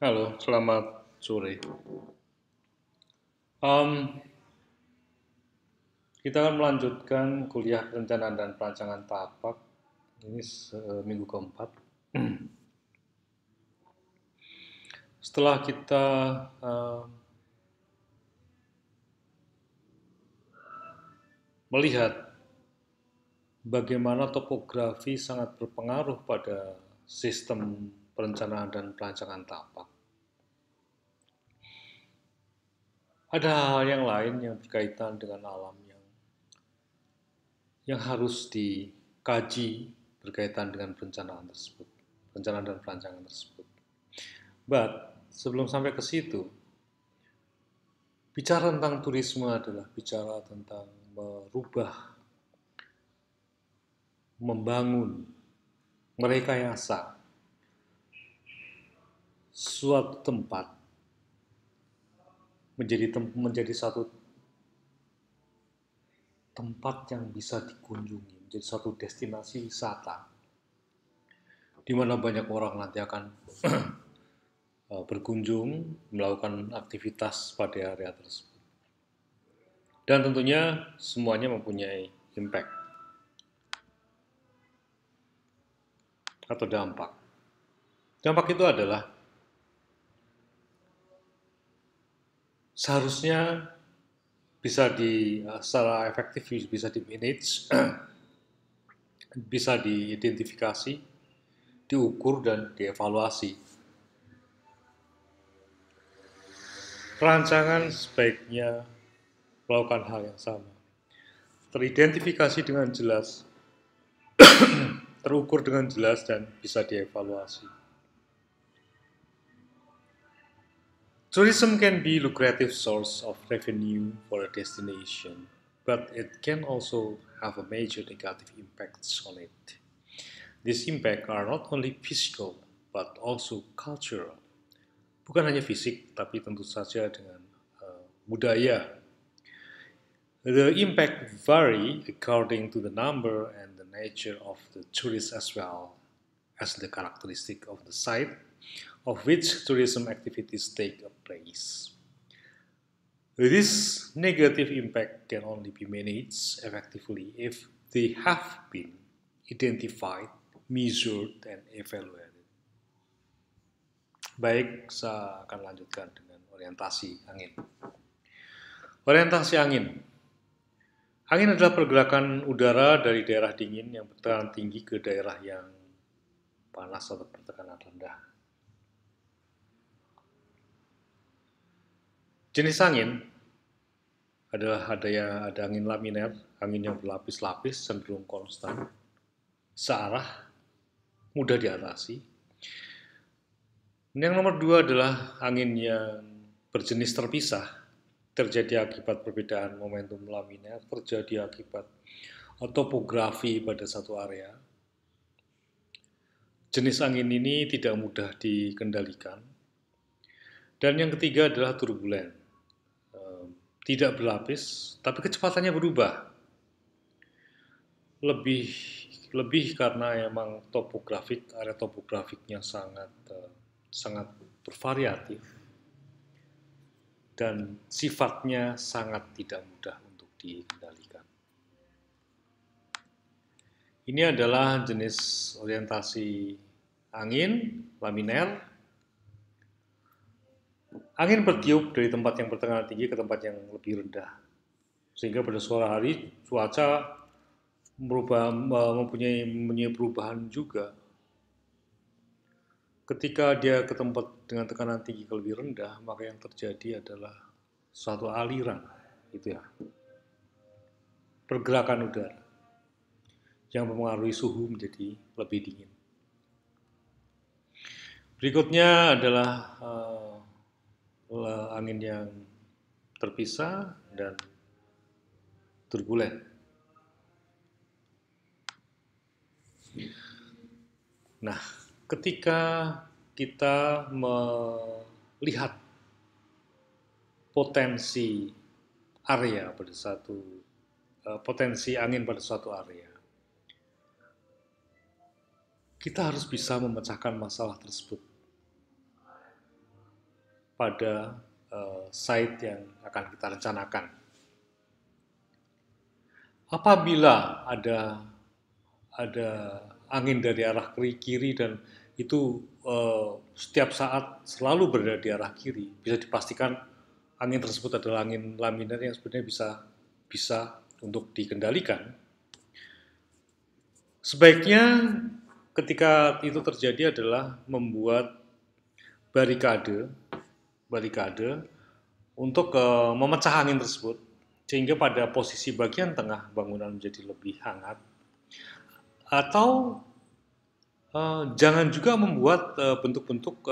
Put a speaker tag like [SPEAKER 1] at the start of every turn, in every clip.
[SPEAKER 1] Halo, selamat sore. Em, kita akan melanjutkan kuliah perencanaan dan perancangan tapak. Ini minggu keempat. Setelah kita em, melihat bagaimana topografi sangat berpengaruh pada sistem perencanaan dan perancangan tapak, ada hal yang lain yang berkaitan dengan alam yang harus dikaji berkaitan dengan perencanaan tersebut, perencanaan dan perancangan tersebut. But sebelum sampai ke situ, bicara tentang turisme adalah bicara tentang merubah, membangun, merekayasa suatu tempat menjadi satu tempat yang bisa dikunjungi, menjadi satu destinasi wisata di mana banyak orang nanti akan berkunjung, melakukan aktivitas pada area tersebut. Dan tentunya semuanya mempunyai impact atau dampak. Dampak itu adalah seharusnya bisa secara efektif bisa di manage, bisa diidentifikasi, diukur dan dievaluasi. Perancangan sebaiknya melakukan hal yang sama. Teridentifikasi dengan jelas, terukur dengan jelas dan bisa dievaluasi. Tourism can be a lucrative source of revenue for a destination, but it can also have a major negative impacts on it. These impacts are not only physical, but also cultural. Bukan hanya fisik, tapi tentu saja dengan budaya. The impact vary according to the number and the nature of the tourists as well as the characteristic of the site of which tourism activities take place. This negative impact can only be managed effectively if they have been identified, measured, and evaluated. Baik, saya akan lanjutkan dengan orientasi angin. Orientasi angin. Angin adalah pergerakan udara dari daerah dingin yang bertekanan tinggi ke daerah yang panas atau bertekanan rendah. Jenis angin adalah ada angin laminer, angin yang berlapis-lapis cenderung konstan, searah, mudah diatasi. Yang nomor dua adalah angin yang berjenis terpisah, terjadi akibat perbedaan momentum laminer, terjadi akibat topografi pada satu area. Jenis angin ini tidak mudah dikendalikan. Dan yang ketiga adalah turbulen. Tidak berlapis, tapi kecepatannya berubah. Lebih karena emang area topografiknya sangat bervariatif dan sifatnya sangat tidak mudah untuk dikendalikan. Ini adalah jenis orientasi angin, laminer. Angin bertiup dari tempat yang bertekanan tinggi ke tempat yang lebih rendah. Sehingga pada suatu hari cuaca mempunyai perubahan juga. Ketika dia ke tempat dengan tekanan tinggi ke lebih rendah, maka yang terjadi adalah suatu aliran, gitu ya, pergerakan udara yang mempengaruhi suhu menjadi lebih dingin. Berikutnya adalah angin yang terpisah dan turbulen. Nah, ketika kita melihat potensi area pada potensi angin pada suatu area, kita harus bisa memecahkan masalah tersebut. pada site yang akan kita rencanakan. Apabila ada angin dari arah kiri dan itu setiap saat selalu berada di arah kiri, bisa dipastikan angin tersebut adalah angin laminar yang sebenarnya bisa untuk dikendalikan. Sebaiknya ketika itu terjadi adalah membuat barikade untuk memecah angin tersebut, sehingga pada posisi bagian tengah bangunan menjadi lebih hangat. Atau jangan juga membuat bentuk-bentuk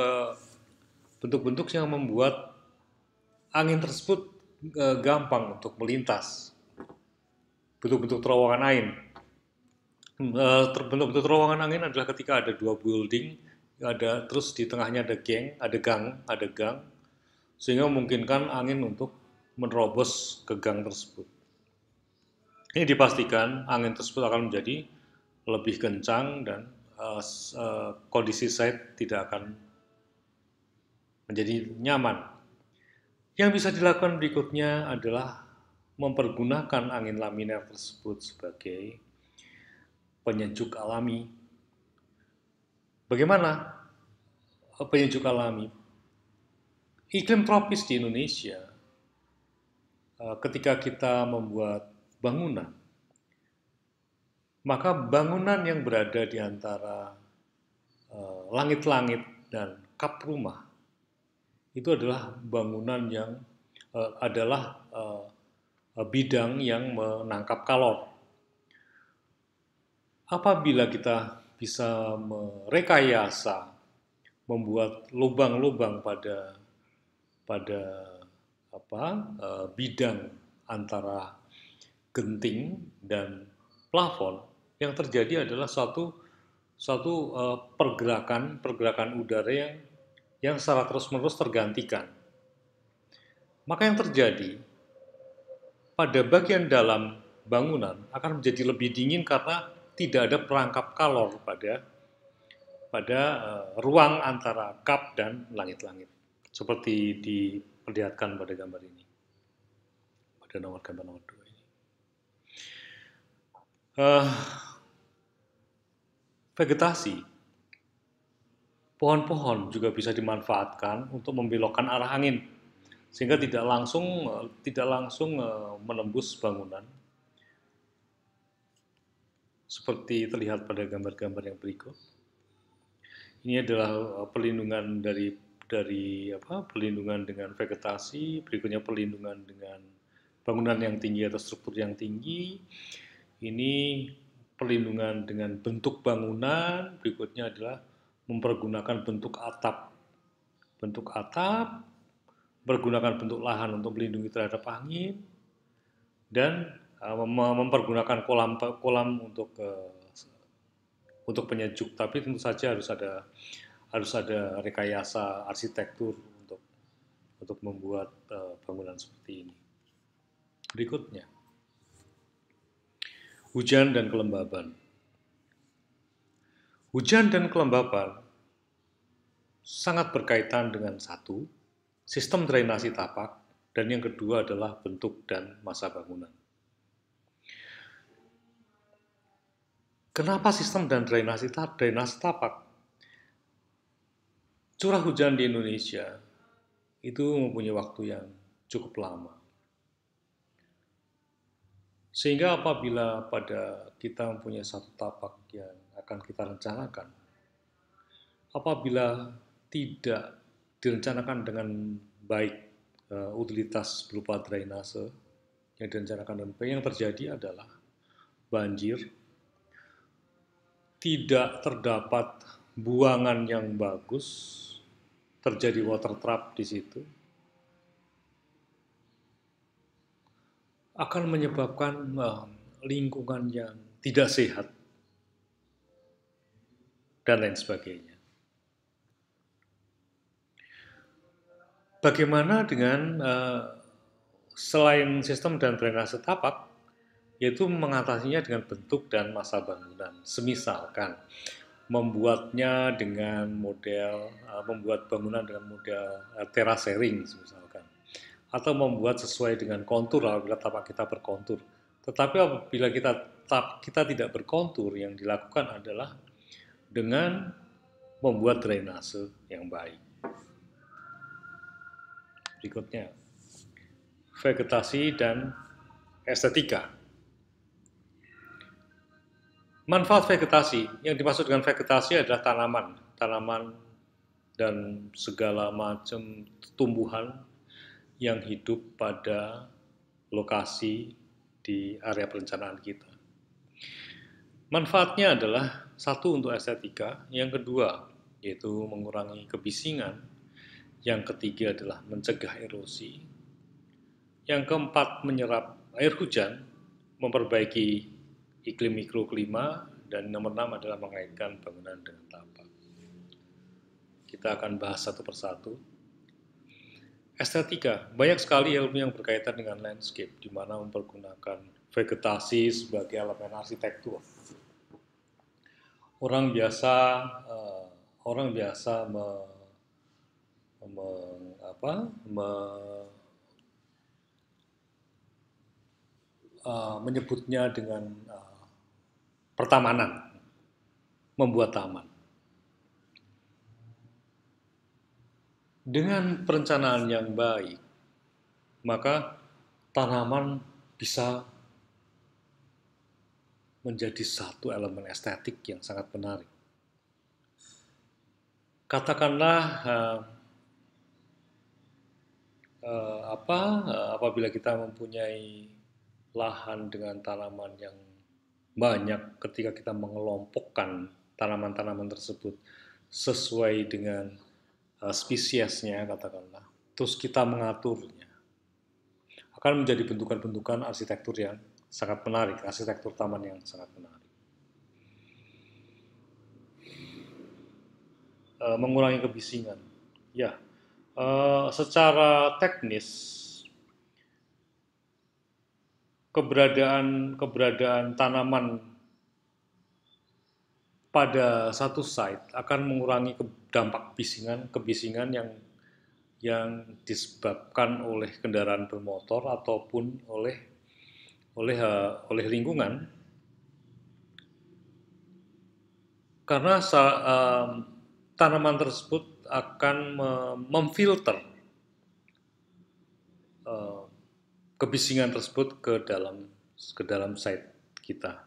[SPEAKER 1] yang membuat angin tersebut gampang untuk melintas. Bentuk-bentuk terowongan angin. Bentuk-bentuk terowongan angin adalah ketika ada dua building, terus di tengahnya ada gang, sehingga memungkinkan angin untuk menerobos ke gang tersebut. Ini dipastikan angin tersebut akan menjadi lebih kencang dan kondisi site tidak akan menjadi nyaman. Yang bisa dilakukan berikutnya adalah mempergunakan angin laminar tersebut sebagai penyejuk alami. Bagaimana penyejuk alami? Iklim tropis di Indonesia, ketika kita membuat bangunan, maka bangunan yang berada di antara langit-langit dan kap rumah itu adalah bangunan yang adalah bidang yang menangkap kalor. Apabila kita bisa merekayasa, membuat lubang-lubang pada bidang antara genting dan plafon, yang terjadi adalah suatu pergerakan udara yang secara terus-menerus tergantikan. Maka yang terjadi pada bagian dalam bangunan akan menjadi lebih dingin karena tidak ada perangkap kalor pada ruang antara kap dan langit-langit. Seperti diperlihatkan pada gambar ini, pada gambar nomor 2 ini. Vegetasi, pohon-pohon juga bisa dimanfaatkan untuk membelokkan arah angin, sehingga tidak langsung menembus bangunan. Seperti terlihat pada gambar-gambar yang berikut. Ini adalah perlindungan perlindungan dengan vegetasi, berikutnya perlindungan dengan bangunan yang tinggi atau struktur yang tinggi. Ini perlindungan dengan bentuk bangunan, berikutnya adalah mempergunakan bentuk atap, menggunakan bentuk lahan untuk melindungi terhadap angin, dan mempergunakan kolam untuk penyejuk. Tapi tentu saja harus ada rekayasa arsitektur untuk membuat bangunan seperti ini. Berikutnya, hujan dan kelembaban. Hujan dan kelembaban sangat berkaitan dengan satu, sistem drainasi tapak, dan yang kedua adalah bentuk dan massa bangunan. Kenapa sistem dan drainasi tapak? Curah hujan di Indonesia itu mempunyai waktu yang cukup lama. Sehingga apabila pada kita mempunyai satu tapak yang akan kita rencanakan, apabila tidak direncanakan dengan baik utilitas berupa drainase yang direncanakan dengan baik, yang terjadi adalah banjir, tidak terdapat buangan yang bagus, terjadi water trap di situ, akan menyebabkan lingkungan yang tidak sehat dan lain sebagainya. Bagaimana dengan selain sistem dan drainase tapak, yaitu mengatasinya dengan bentuk dan massa bangunan. Semisalkan membuatnya dengan model, membuat bangunan dengan model terracering misalkan, atau membuat sesuai dengan kontur apabila tapak kita berkontur. Tetapi apabila kita tidak berkontur, yang dilakukan adalah dengan membuat drainase yang baik. Berikutnya, vegetasi dan estetika. Manfaat vegetasi, yang dimaksud dengan vegetasi adalah tanaman dan segala macam tumbuhan yang hidup pada lokasi di area perencanaan kita. Manfaatnya adalah satu untuk estetika, yang kedua yaitu mengurangi kebisingan, yang ketiga adalah mencegah erosi, yang keempat menyerap air hujan, memperbaiki iklim mikroklima, dan nomor 6 adalah mengaitkan bangunan dengan tapak. Kita akan bahas satu persatu. Estetika, banyak sekali ilmu yang berkaitan dengan landscape, di mana mempergunakan vegetasi sebagai elemen arsitektur. Orang biasa menyebutnya dengan pertamanan, membuat taman. Dengan perencanaan yang baik, maka tanaman bisa menjadi satu elemen estetik yang sangat menarik. Katakanlah apabila kita mempunyai lahan dengan tanaman yang banyak, ketika kita mengelompokkan tanaman-tanaman tersebut sesuai dengan spesiesnya, katakanlah, terus kita mengaturnya, akan menjadi bentukan-bentukan arsitektur yang sangat menarik, arsitektur taman yang sangat menarik. Mengurangi kebisingan, ya. Secara teknis, keberadaan tanaman pada satu site akan mengurangi dampak kebisingan yang disebabkan oleh kendaraan bermotor ataupun oleh lingkungan, karena tanaman tersebut akan memfilter kebisingan tersebut ke dalam site kita.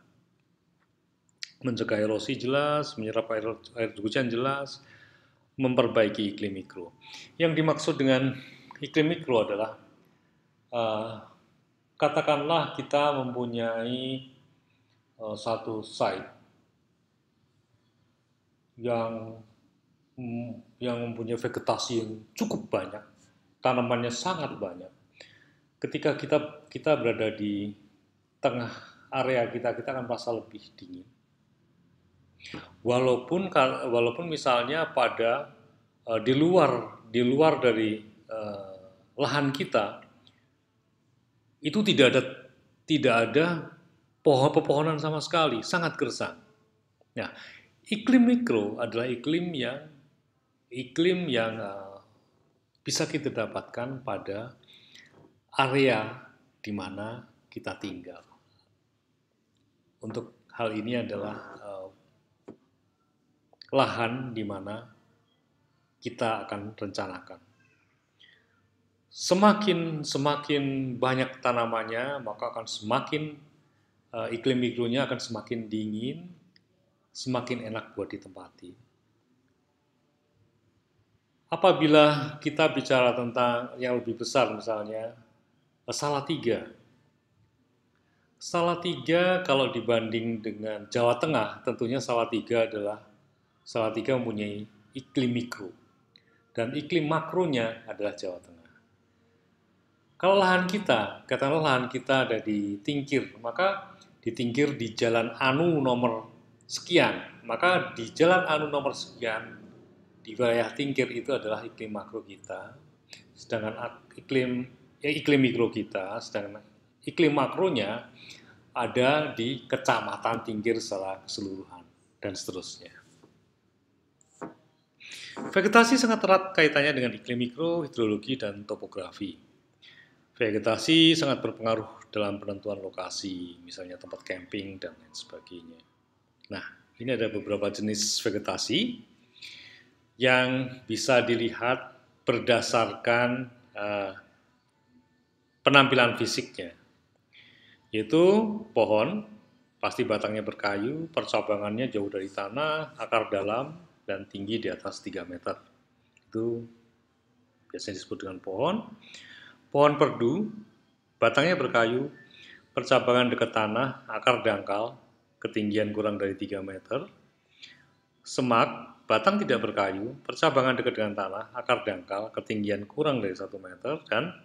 [SPEAKER 1] Mencegah erosi jelas, menyerap air hujan jelas, memperbaiki iklim mikro. Yang dimaksud dengan iklim mikro adalah katakanlah kita mempunyai satu site yang mempunyai vegetasi yang cukup banyak, tanamannya sangat banyak. Ketika kita berada di tengah area kita akan merasa lebih dingin. Walaupun misalnya di luar dari lahan kita itu tidak ada pepohonan sama sekali, sangat gersang. Nah, iklim mikro adalah iklim yang bisa kita dapatkan pada area di mana kita tinggal. Untuk hal ini adalah lahan di mana kita akan rencanakan. Semakin banyak tanamannya, maka akan semakin iklim mikronya akan semakin dingin, semakin enak buat ditempati. Apabila kita bicara tentang yang lebih besar, misalnya Salatiga. Salatiga kalau dibanding dengan Jawa Tengah, tentunya Salatiga mempunyai iklim mikro. Dan iklim makronya adalah Jawa Tengah. Kalau katakanlah lahan kita ada di Tingkir, maka di Tingkir di Jalan Anu nomor sekian, maka di Jalan Anu nomor sekian, di wilayah Tingkir itu adalah iklim makro kita, sedangkan iklim mikro kita, sedangkan iklim makronya ada di Kecamatan Tingkir secara keseluruhan, dan seterusnya. Vegetasi sangat erat kaitannya dengan iklim mikro, hidrologi, dan topografi. Vegetasi sangat berpengaruh dalam penentuan lokasi, misalnya tempat camping dan lain sebagainya. Nah, ini ada beberapa jenis vegetasi yang bisa dilihat berdasarkan penampilan fisiknya, yaitu pohon, pasti batangnya berkayu, percabangannya jauh dari tanah, akar dalam, dan tinggi di atas 3 meter. Itu biasanya disebut dengan pohon. Pohon perdu, batangnya berkayu, percabangan dekat tanah, akar dangkal, ketinggian kurang dari 3 meter. Semak, batang tidak berkayu, percabangan dekat dengan tanah, akar dangkal, ketinggian kurang dari 1 meter. Dan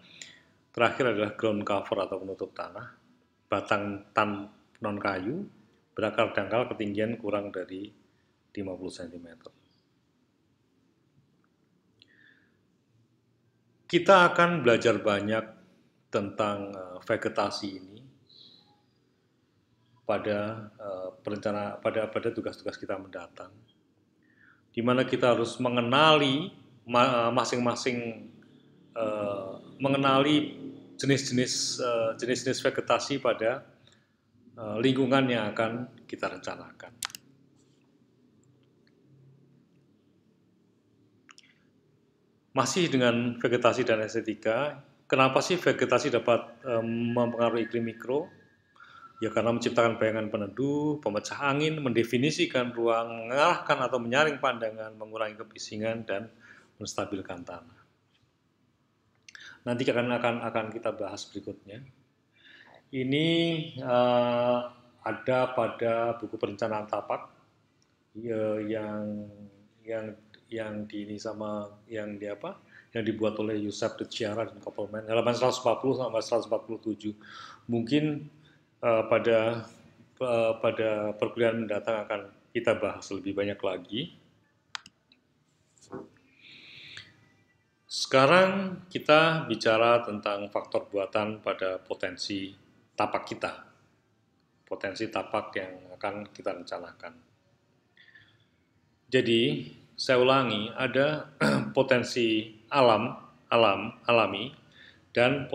[SPEAKER 1] terakhir adalah ground cover atau penutup tanah, batang non kayu, berakar dangkal, ketinggian kurang dari 50 cm. Kita akan belajar banyak tentang vegetasi ini pada tugas-tugas kita mendatang, di mana kita harus mengenali masing-masing mengenali jenis-jenis vegetasi pada lingkungan yang akan kita rencanakan. Masih dengan vegetasi dan estetika, kenapa sih vegetasi dapat mempengaruhi iklim mikro? Ya karena menciptakan bayangan peneduh, pemecah angin, mendefinisikan ruang, mengarahkan atau menyaring pandangan, mengurangi kebisingan, dan menstabilkan tanah. Nanti akan kita bahas berikutnya. Ini ada pada buku perencanaan tapak yang dibuat oleh Yusuf de Chiara dan Koppelman, halaman 140 sampai 147. Mungkin pada perkuliahan mendatang akan kita bahas lebih banyak lagi. Sekarang kita bicara tentang faktor buatan pada potensi tapak kita, potensi tapak yang akan kita rencanakan. Jadi, saya ulangi, ada potensi alami, dan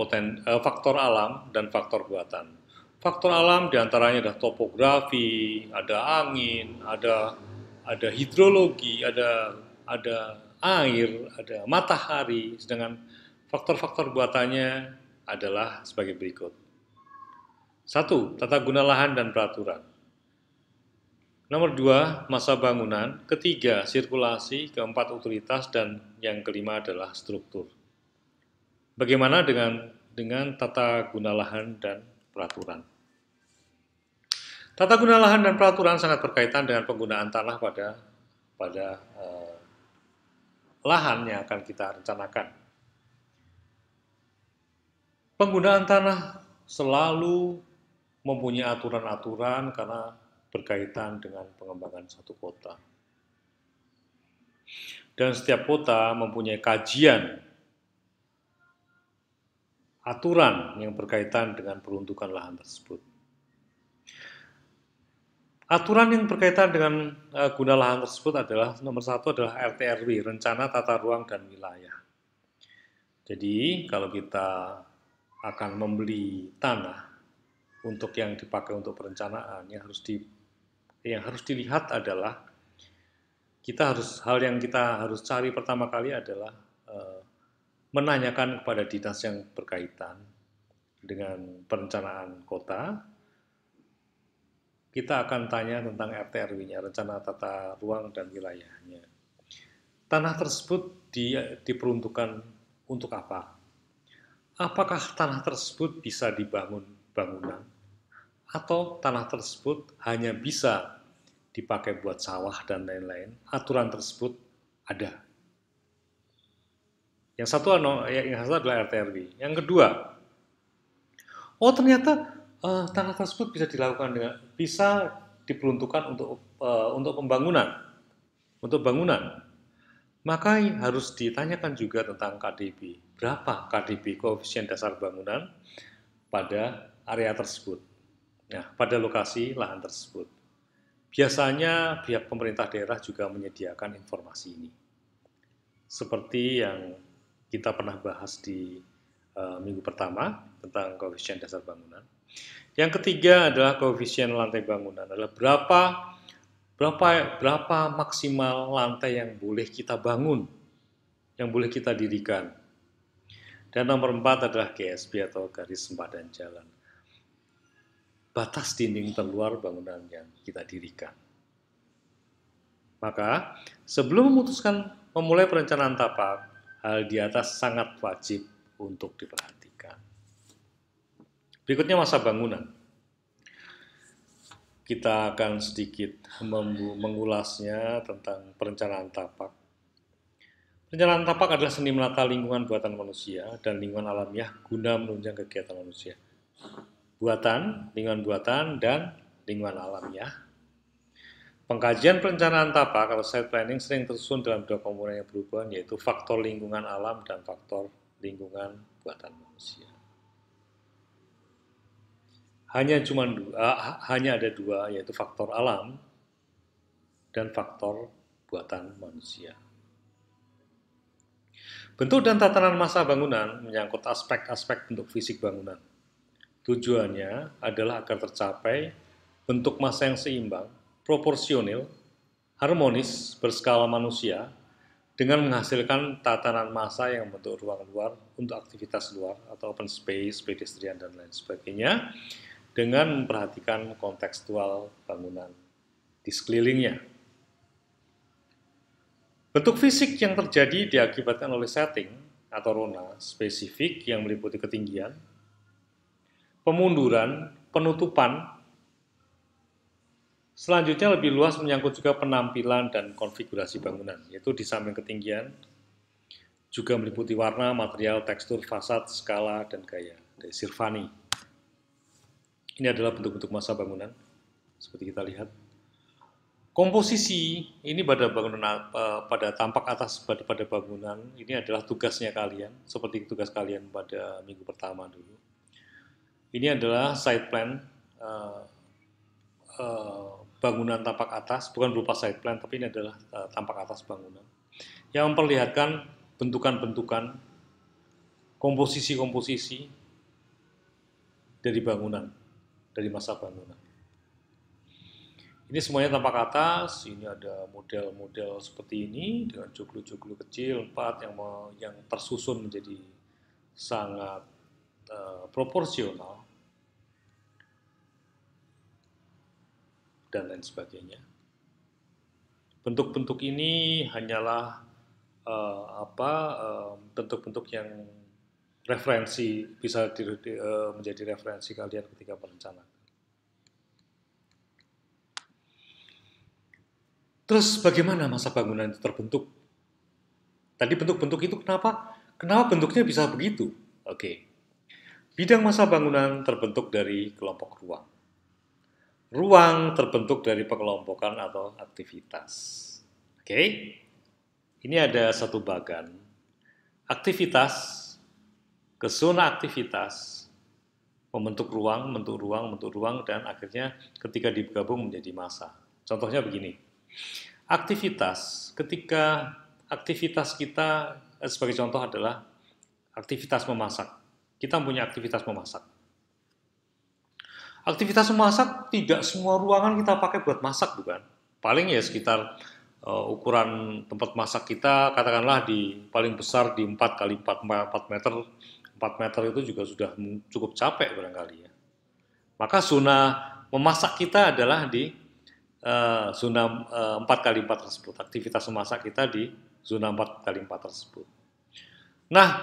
[SPEAKER 1] faktor alam dan faktor buatan. Faktor alam diantaranya ada topografi, ada angin, ada hidrologi, ada air, ada matahari, sedangkan faktor-faktor buatannya adalah sebagai berikut. 1. Tata guna lahan dan peraturan. Nomor 2, masa bangunan. Ketiga, sirkulasi. Keempat, utilitas. Dan yang kelima adalah struktur. Bagaimana dengan tata guna lahan dan peraturan? Tata guna lahan dan peraturan sangat berkaitan dengan penggunaan tanah pada lahan yang akan kita rencanakan. Penggunaan tanah selalu mempunyai aturan-aturan karena berkaitan dengan pengembangan satu kota. Dan setiap kota mempunyai kajian aturan yang berkaitan dengan peruntukan lahan tersebut. Aturan yang berkaitan dengan guna lahan tersebut adalah nomor 1 adalah RTRW, Rencana Tata Ruang dan Wilayah. Jadi kalau kita akan membeli tanah untuk yang dipakai untuk perencanaan, yang harus dilihat adalah hal yang kita harus cari pertama kali adalah menanyakan kepada dinas yang berkaitan dengan perencanaan kota. Kita akan tanya tentang RTRW-nya, Rencana Tata Ruang dan Wilayahnya. Tanah tersebut diperuntukkan untuk apa? Apakah tanah tersebut bisa dibangun bangunan? Atau tanah tersebut hanya bisa dipakai buat sawah dan lain-lain? Aturan tersebut ada. Yang satu adalah RTRW. Yang kedua, ternyata tanah tersebut bisa diperuntukkan untuk pembangunan, untuk bangunan. Maka harus ditanyakan juga tentang KDB. Berapa KDB, koefisien dasar bangunan, pada area tersebut? Nah, pada lokasi lahan tersebut. Biasanya pihak pemerintah daerah juga menyediakan informasi ini. seperti yang kita pernah bahas di minggu pertama tentang koefisien dasar bangunan. Yang ketiga adalah koefisien lantai bangunan, adalah berapa maksimal lantai yang boleh kita bangun, yang boleh kita dirikan. Dan nomor 4 adalah GSB atau garis sempadan jalan, batas dinding terluar bangunan yang kita dirikan. Maka sebelum memutuskan memulai perencanaan tapak, hal di atas sangat wajib untuk diperhatikan. Berikutnya masa bangunan. Kita akan sedikit mengulasnya tentang perencanaan tapak. Perencanaan tapak adalah seni menata lingkungan buatan manusia dan lingkungan alamiah guna menunjang kegiatan manusia. Lingkungan buatan, dan lingkungan alamiah. Pengkajian perencanaan tapak atau site planning sering tersusun dalam dua komponen yang berhubungan, yaitu faktor lingkungan alam dan faktor lingkungan buatan manusia. Hanya ada dua, yaitu faktor alam dan faktor buatan manusia. Bentuk dan tatanan massa bangunan menyangkut aspek-aspek bentuk fisik bangunan. Tujuannya adalah agar tercapai bentuk massa yang seimbang, proporsional, harmonis, berskala manusia, dengan menghasilkan tatanan massa yang membentuk ruang luar untuk aktivitas luar atau open space, pedestrian, dan lain sebagainya, dengan memperhatikan kontekstual bangunan di sekelilingnya. Bentuk fisik yang terjadi diakibatkan oleh setting atau rona spesifik yang meliputi ketinggian, pemunduran, penutupan. Selanjutnya lebih luas menyangkut juga penampilan dan konfigurasi bangunan, yaitu di samping ketinggian, juga meliputi warna, material, tekstur, fasad, skala, dan gaya dari Sirvani. Ini adalah bentuk-bentuk massa bangunan, seperti kita lihat. Komposisi ini pada tampak atas pada bangunan ini adalah tugasnya kalian, seperti tugas kalian pada minggu pertama dulu. Ini adalah site plan bangunan tampak atas, bukan berupa site plan, tapi ini adalah tampak atas bangunan yang memperlihatkan bentukan-bentukan, komposisi-komposisi dari bangunan, dari masa bangunan. Ini semuanya tampak atas. Ini ada model-model seperti ini dengan joglo-joglo kecil 4 yang tersusun menjadi sangat proporsional dan lain sebagainya. Bentuk-bentuk ini hanyalah bentuk-bentuk yang referensi, bisa menjadi referensi kalian ketika perencanaan. Terus bagaimana masa bangunan itu terbentuk? Tadi bentuk-bentuk itu kenapa bentuknya bisa begitu? Oke. Bidang masa bangunan terbentuk dari kelompok ruang. Ruang terbentuk dari pengelompokan atau aktivitas. Oke. Ini ada satu bagan. Aktivitas ke zona aktivitas membentuk ruang, dan akhirnya ketika digabung menjadi massa. Contohnya begini. Ketika aktivitas kita sebagai contoh adalah aktivitas memasak. Kita punya aktivitas memasak. Aktivitas memasak tidak semua ruangan kita pakai buat masak, bukan? Paling ya sekitar ukuran tempat masak kita, katakanlah paling besar di 4 kali 4 meter. 4 meter itu juga sudah cukup capek barangkali ya. Maka zona memasak kita adalah di zona 4x4 tersebut. Aktivitas memasak kita di zona 4x4 tersebut. Nah,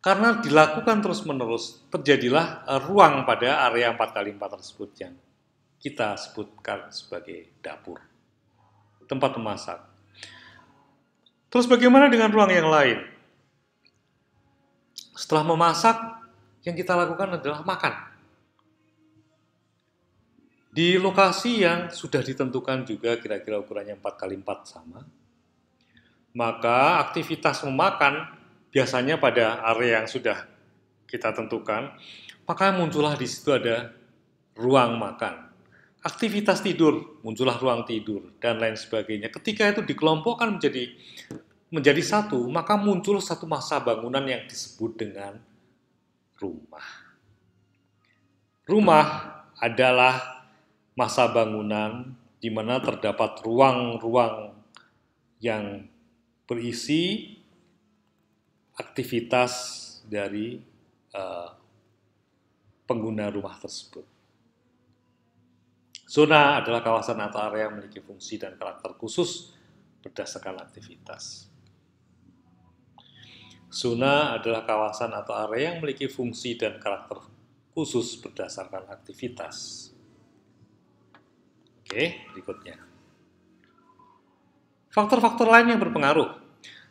[SPEAKER 1] karena dilakukan terus-menerus, terjadilah ruang pada area 4x4 tersebut yang kita sebutkan sebagai dapur, tempat memasak. Terus bagaimana dengan ruang yang lain? Setelah memasak, yang kita lakukan adalah makan. Di lokasi yang sudah ditentukan juga kira-kira ukurannya 4x4 sama, maka aktivitas memakan biasanya pada area yang sudah kita tentukan, maka muncullah di situ ada ruang makan. Aktivitas tidur, muncullah ruang tidur, dan lain sebagainya. Ketika itu dikelompokkan menjadi menjadi satu, maka muncul satu massa bangunan yang disebut dengan rumah. Rumah adalah massa bangunan di mana terdapat ruang-ruang yang berisi aktivitas dari pengguna rumah tersebut. Zona adalah kawasan atau area yang memiliki fungsi dan karakter khusus berdasarkan aktivitas. Zona adalah kawasan atau area yang memiliki fungsi dan karakter khusus berdasarkan aktivitas. Oke, berikutnya. Faktor-faktor lain yang berpengaruh.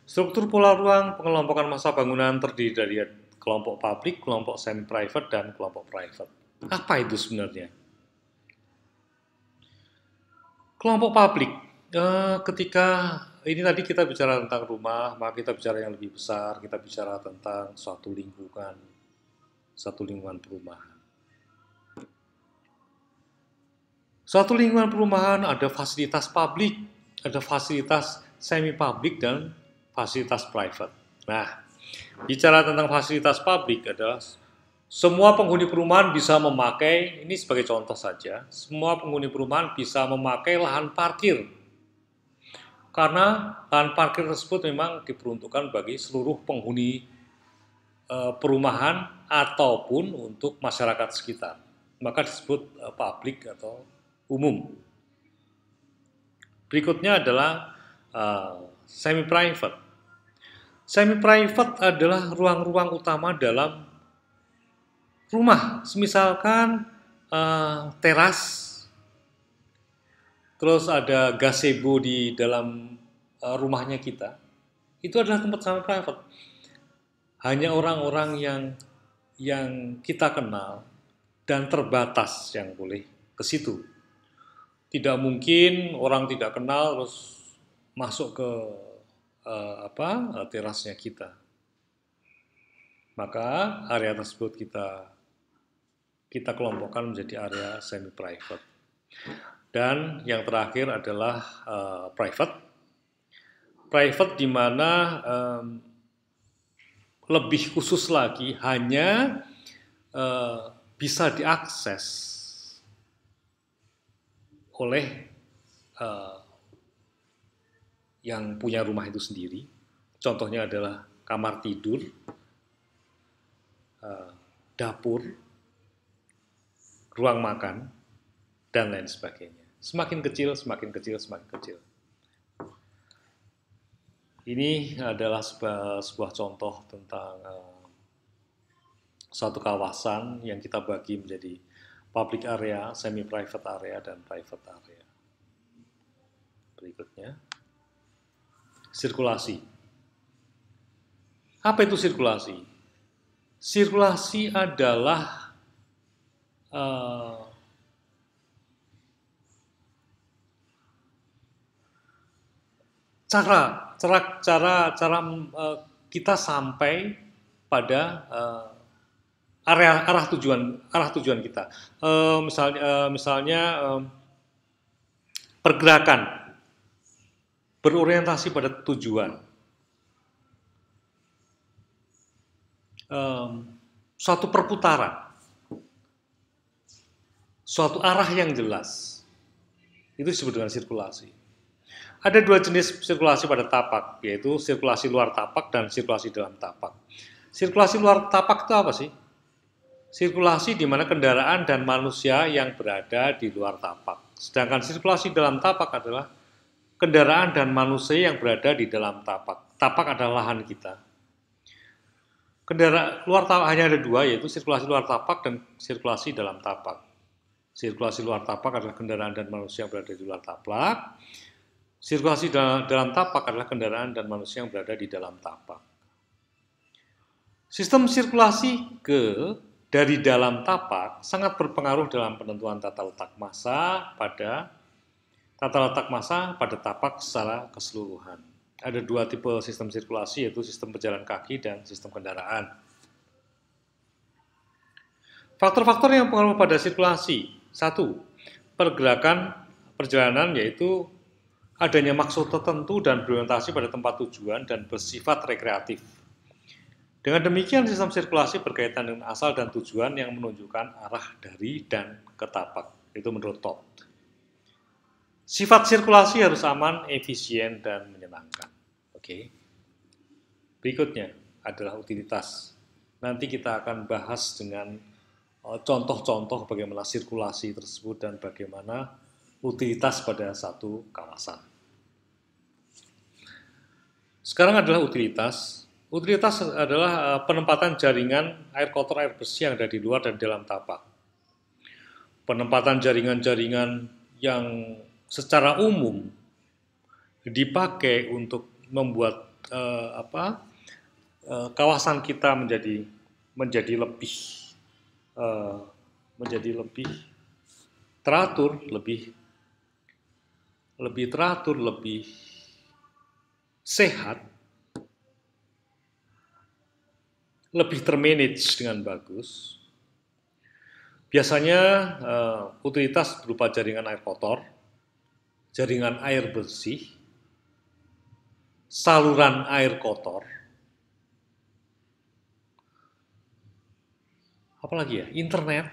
[SPEAKER 1] Struktur pola ruang pengelompokan massa bangunan terdiri dari kelompok publik, kelompok semi-private, dan kelompok private. Apa itu sebenarnya? Kelompok publik, ketika ini tadi kita bicara tentang rumah, maka kita bicara yang lebih besar, kita bicara tentang suatu lingkungan perumahan. Suatu lingkungan perumahan ada fasilitas publik, ada fasilitas semi-publik, dan fasilitas private. Nah, bicara tentang fasilitas publik adalah semua penghuni perumahan bisa memakai, ini sebagai contoh saja, semua penghuni perumahan bisa memakai lahan parkir. Karena lahan parkir tersebut memang diperuntukkan bagi seluruh penghuni perumahan ataupun untuk masyarakat sekitar. Maka disebut publik atau umum. Berikutnya adalah semi-private. Semi-private adalah ruang-ruang utama dalam rumah, misalkan teras, terus ada gazebo di dalam rumahnya kita, itu adalah tempat semi-private. Hanya orang-orang yang kita kenal dan terbatas yang boleh ke situ. Tidak mungkin orang tidak kenal terus masuk ke terasnya kita. Maka area tersebut kita kelompokkan menjadi area semi-private. Dan yang terakhir adalah private. Private di mana lebih khusus lagi hanya bisa diakses oleh yang punya rumah itu sendiri. Contohnya adalah kamar tidur, dapur, ruang makan, dan lain sebagainya. Semakin kecil, semakin kecil, semakin kecil. Ini adalah sebuah contoh tentang suatu kawasan yang kita bagi menjadi public area, semi-private area, dan private area. Berikutnya, sirkulasi. Apa itu sirkulasi? Sirkulasi adalah cara kita sampai pada arah tujuan kita. Misalnya pergerakan berorientasi pada tujuan. Suatu perputaran, suatu arah yang jelas, itu disebut dengan sirkulasi. Ada dua jenis sirkulasi pada tapak, yaitu sirkulasi luar tapak dan sirkulasi dalam tapak. Sirkulasi luar tapak itu apa sih? Sirkulasi di mana kendaraan dan manusia yang berada di luar tapak. Sedangkan sirkulasi dalam tapak adalah kendaraan dan manusia yang berada di dalam tapak. Tapak adalah lahan kita. Kendaraan luar tapak hanya ada dua, yaitu sirkulasi luar tapak dan sirkulasi dalam tapak. Sirkulasi luar tapak adalah kendaraan dan manusia yang berada di luar tapak. Sirkulasi dalam tapak adalah kendaraan dan manusia yang berada di dalam tapak. Sistem sirkulasi dari dalam tapak sangat berpengaruh dalam penentuan tata letak massa pada tapak secara keseluruhan. Ada dua tipe sistem sirkulasi, yaitu sistem pejalan kaki dan sistem kendaraan. Faktor-faktor yang berpengaruh pada sirkulasi. 1. Perjalanan, yaitu adanya maksud tertentu dan berorientasi pada tempat tujuan dan bersifat rekreatif. Dengan demikian, sistem sirkulasi berkaitan dengan asal dan tujuan yang menunjukkan arah dari dan ke tapak. Itu menurut Todd. Sifat sirkulasi harus aman, efisien, dan menyenangkan. Oke. Berikutnya adalah utilitas. Nanti kita akan bahas dengan contoh-contoh bagaimana sirkulasi tersebut dan bagaimana utilitas pada satu kawasan. Sekarang adalah utilitas. Utilitas adalah penempatan jaringan air kotor, air bersih yang ada di luar dan dalam tapak. Penempatan jaringan-jaringan yang secara umum dipakai untuk membuat kawasan kita menjadi lebih teratur, lebih sehat, lebih termanage dengan bagus. Biasanya utilitas berupa jaringan air kotor, jaringan air bersih, saluran air kotor, apalagi ya, internet,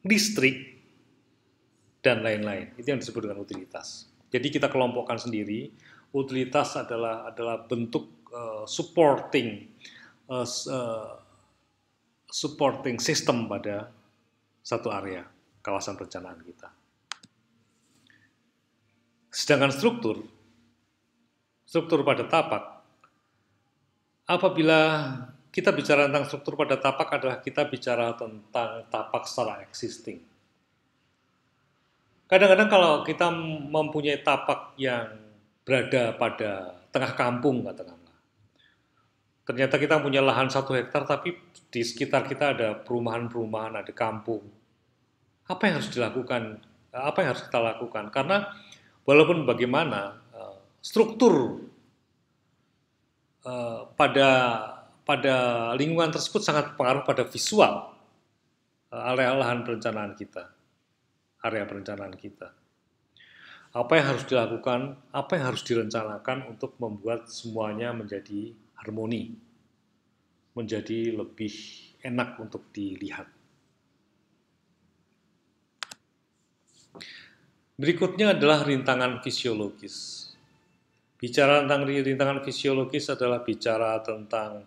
[SPEAKER 1] listrik, dan lain-lain. Itu yang disebut dengan utilitas. Jadi kita kelompokkan sendiri, utilitas adalah bentuk supporting sistem pada satu area kawasan perencanaan kita. Sedangkan struktur pada tapak, apabila kita bicara tentang struktur pada tapak adalah kita bicara tentang tapak secara existing. Kadang-kadang kalau kita mempunyai tapak yang berada pada tengah kampung, katakanlah, ternyata kita punya lahan 1 hektar, tapi di sekitar kita ada perumahan-perumahan, ada kampung. Apa yang harus dilakukan? Apa yang harus kita lakukan? Karena walaupun bagaimana, struktur pada lingkungan tersebut sangat berpengaruh pada visual area lahan perencanaan kita, area perencanaan kita. Apa yang harus dilakukan, apa yang harus direncanakan untuk membuat semuanya menjadi harmoni, menjadi lebih enak untuk dilihat. Berikutnya adalah rintangan fisiologis. Bicara tentang rintangan fisiologis adalah bicara tentang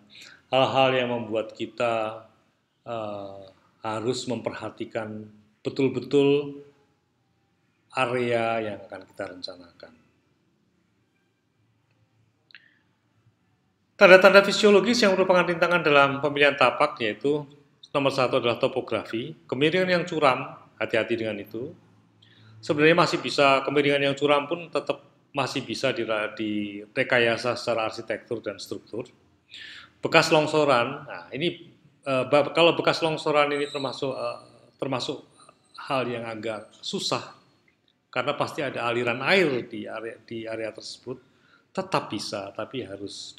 [SPEAKER 1] hal-hal yang membuat kita harus memperhatikan betul-betul area yang akan kita rencanakan. Tanda-tanda fisiologis yang merupakan rintangan dalam pemilihan tapak yaitu nomor 1 adalah topografi, kemiringan yang curam, hati-hati dengan itu. Sebenarnya masih bisa, kemiringan yang curam pun tetap masih bisa direkayasa secara arsitektur dan struktur. Bekas longsoran, nah ini kalau bekas longsoran ini termasuk hal yang agak susah karena pasti ada aliran air di area tersebut. Tetap bisa, tapi harus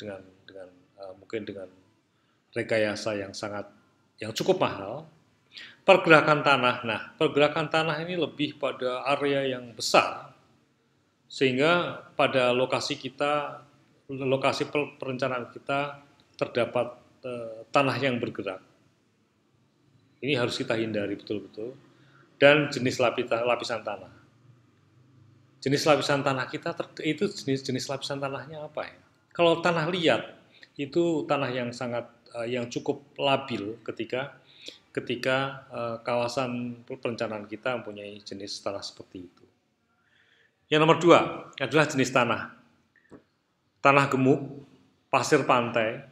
[SPEAKER 1] mungkin dengan rekayasa yang cukup mahal. Pergerakan tanah, nah pergerakan tanah ini lebih pada area yang besar, sehingga pada lokasi perencanaan kita terdapat tanah yang bergerak. Ini harus kita hindari betul-betul. Dan jenis lapisan tanah. Jenis lapisan tanah kita itu jenis lapisan tanahnya apa ya? Kalau tanah liat itu tanah yang cukup labil ketika kawasan perencanaan kita mempunyai jenis tanah seperti itu. Yang nomor 2 adalah jenis tanah. Tanah gemuk, pasir pantai,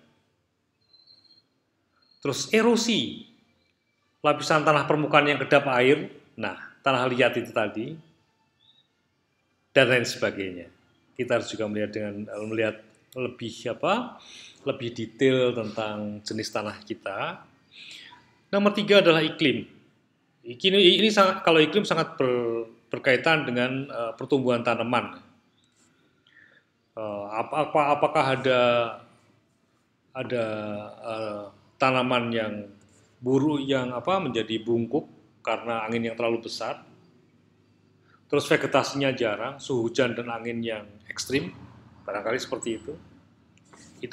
[SPEAKER 1] terus erosi, lapisan tanah permukaan yang kedap air, nah tanah liat itu tadi, dan lain sebagainya. Kita harus juga melihat lebih detail tentang jenis tanah kita. Nomor 3 adalah iklim. Kalau iklim sangat berkaitan dengan pertumbuhan tanaman. Apakah ada tanaman yang menjadi bungkuk karena angin yang terlalu besar? terus vegetasinya jarang, suhu hujan dan angin yang ekstrim, barangkali seperti itu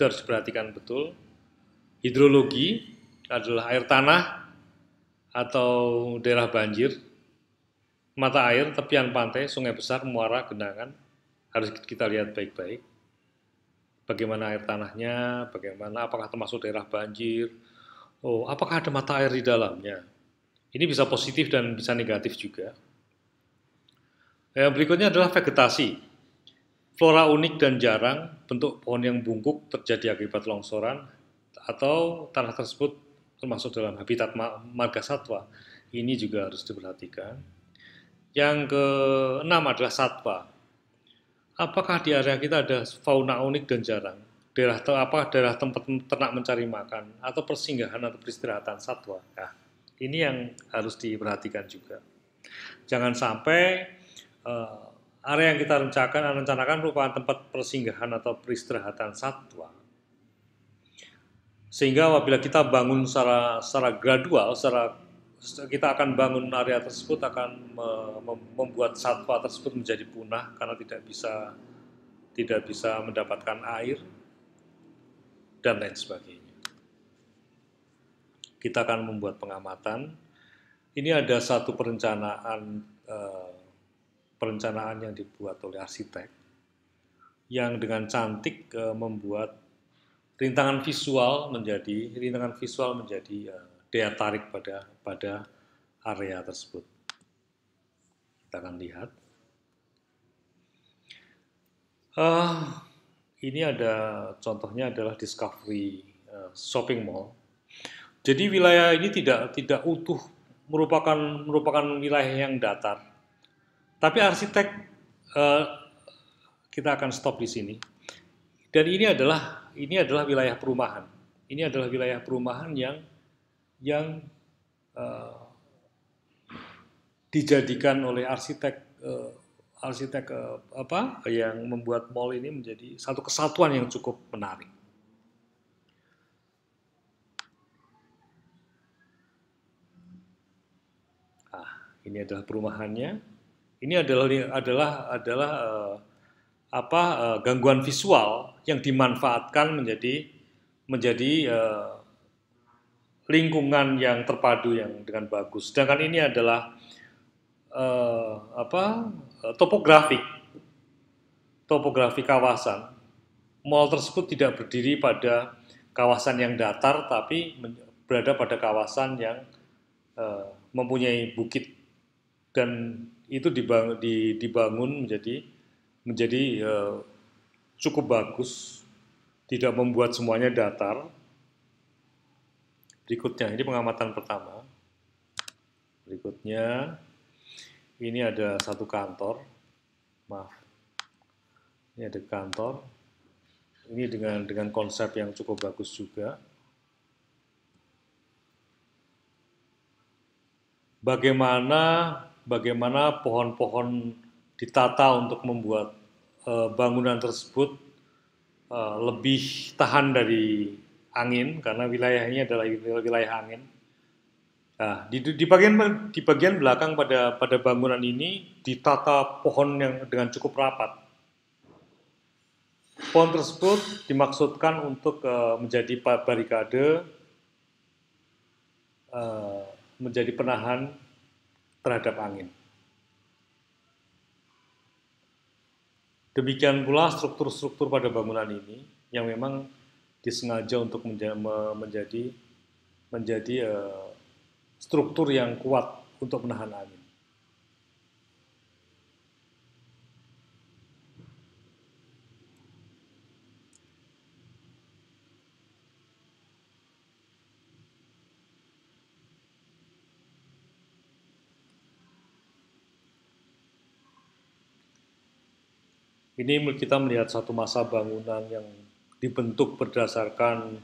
[SPEAKER 1] harus diperhatikan betul. Hidrologi adalah air tanah atau daerah banjir, mata air, tepian pantai, sungai besar, muara, genangan, harus kita lihat baik-baik. Bagaimana air tanahnya, bagaimana, apakah termasuk daerah banjir, apakah ada mata air di dalamnya. Ini bisa positif dan bisa negatif juga. Yang berikutnya adalah vegetasi. Flora unik dan jarang, bentuk pohon yang bungkuk terjadi akibat longsoran, atau tanah tersebut termasuk dalam habitat marga satwa. Ini juga harus diperhatikan. Yang keenam adalah satwa. Apakah di area kita ada fauna unik dan jarang? Daerah tempat ternak mencari makan, atau persinggahan atau peristirahatan satwa. Nah, ini yang harus diperhatikan juga. Jangan sampai area yang kita rencanakan merupakan tempat persinggahan atau peristirahatan satwa. Sehingga apabila kita bangun secara gradual, kita akan bangun area tersebut akan membuat satwa tersebut menjadi punah karena tidak bisa mendapatkan air dan lain sebagainya. Kita akan membuat pengamatan. Ini ada satu perencanaan yang dibuat oleh arsitek yang dengan cantik membuat rintangan visual menjadi daya tarik pada area tersebut. Kita akan lihat. Ini ada contohnya adalah Discovery Shopping Mall. Jadi wilayah ini tidak utuh merupakan wilayah yang datar. Tapi arsitek kita akan stop di sini. Dan ini adalah wilayah perumahan. Ini adalah wilayah perumahan yang dijadikan oleh arsitek yang membuat mall ini menjadi satu kesatuan yang cukup menarik. Ini adalah perumahannya. Ini adalah gangguan visual yang dimanfaatkan menjadi lingkungan yang terpadu yang dengan bagus. Sedangkan ini adalah topografi kawasan. Mall tersebut tidak berdiri pada kawasan yang datar, tapi berada pada kawasan yang mempunyai bukit, dan itu dibangun menjadi cukup bagus, tidak membuat semuanya datar. Berikutnya, ini pengamatan pertama. Berikutnya, ini ada satu kantor. Maaf, ini ada kantor. Ini dengan konsep yang cukup bagus juga. Bagaimana pohon-pohon ditata untuk membuat bangunan tersebut lebih tahan dari angin, karena wilayahnya adalah wilayah angin. Nah, di bagian belakang pada bangunan ini ditata pohon yang dengan cukup rapat. Pohon tersebut dimaksudkan untuk menjadi barikade, menjadi penahan terhadap angin. Demikian pula struktur-struktur pada bangunan ini yang memang disengaja untuk menjadi struktur yang kuat untuk menahan angin. Ini kita melihat satu masa bangunan yang dibentuk berdasarkan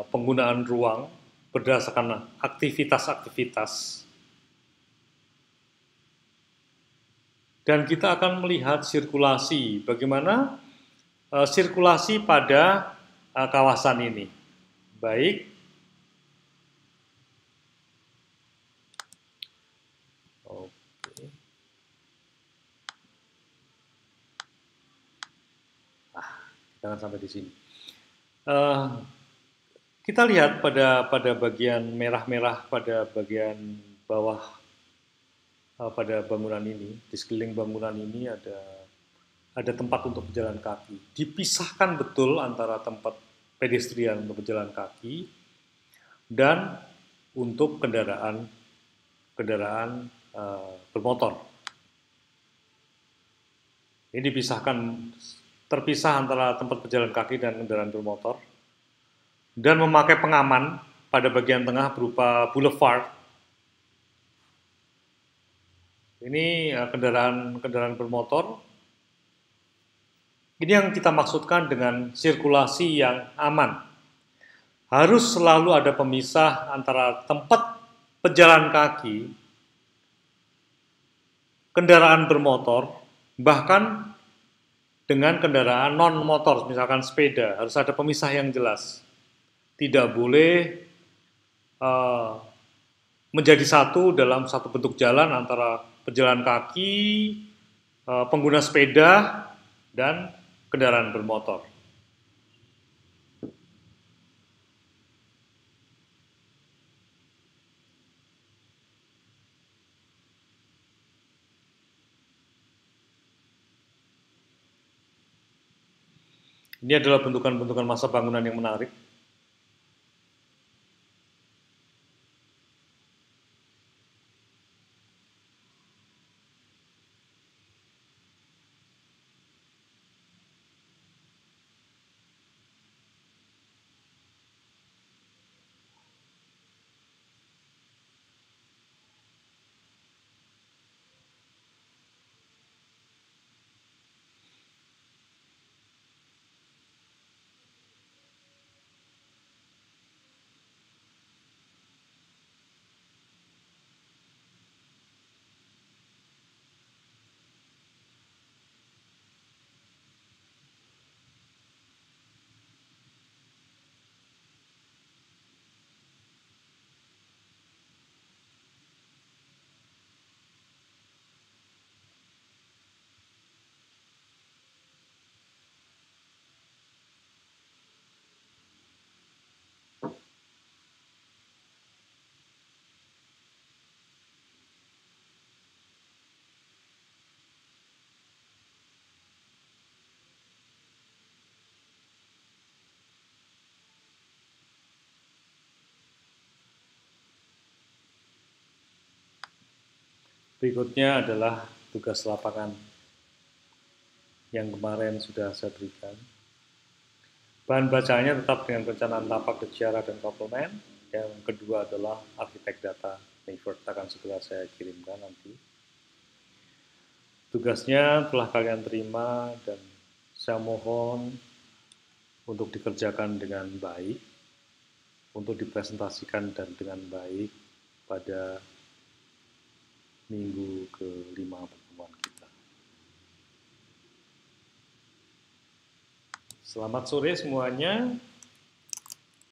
[SPEAKER 1] penggunaan ruang, berdasarkan aktivitas-aktivitas. Dan kita akan melihat sirkulasi, bagaimana sirkulasi pada kawasan ini. Baik. Oke. Jangan sampai di sini. Eh, kita lihat pada bagian merah-merah pada bagian bawah pada bangunan ini, di sekeliling bangunan ini ada tempat untuk pejalan kaki. Dipisahkan betul antara tempat pedestrian untuk pejalan kaki dan untuk kendaraan bermotor. Ini dipisahkan, terpisah antara tempat pejalan kaki dan kendaraan bermotor, dan memakai pengaman pada bagian tengah berupa boulevard. Ini kendaraan bermotor. Ini yang kita maksudkan dengan sirkulasi yang aman. Harus selalu ada pemisah antara tempat pejalan kaki, kendaraan bermotor, bahkan dengan kendaraan non-motor, misalkan sepeda, harus ada pemisah yang jelas. Tidak boleh menjadi satu dalam satu bentuk jalan antara pejalan kaki, pengguna sepeda, dan kendaraan bermotor. Ini adalah bentukan-bentukan massa bangunan yang menarik. Berikutnya adalah tugas lapangan yang kemarin sudah saya berikan. Bahan bacaannya tetap dengan perencanaan tapak, sejarah, dan komplement. Yang kedua adalah arsitek data. Mayford akan segera saya kirimkan nanti. Tugasnya telah kalian terima dan saya mohon untuk dikerjakan dengan baik, untuk dipresentasikan dan dengan baik pada minggu ke-5 pertemuan kita. Selamat sore semuanya.